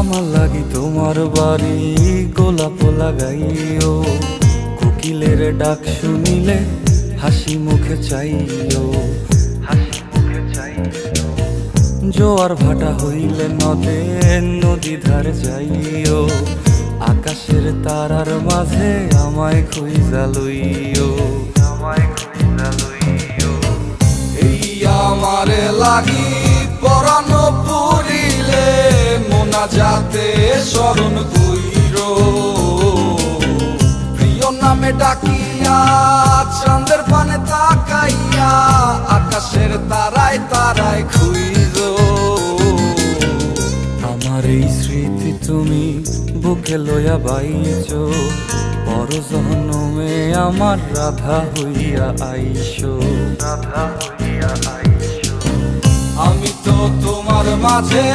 আমার লাগি তোমার বাড়ি গোলাপ লাগাইও, কোকিলের ডাক শুনিলে হাসি মুখে চাইও, হাসি মুখে চাইও। জোয়ার ভাটা হইলে নদে নদী ধারে যাইও, আকাশের তারার মাঝে আমায় খুঁজা লইও, আমায় খুঁজা লইও। এই আমারে লাগি পরানো পুরিলে মোনাজাতে স্মরণ কইরো, প্রিয় নামে ডাকিয়া চাঁদের পানে তাকাইয়া আকাশের তারায় তারায় খুইরো। আমার এই স্মৃতি তুমি বুকে লইয়া বাইছো, পর জনমে আমার রাধা হইয়া আইসো, রাধা হইয়া আইসো। আমি তো তোমার মাঝে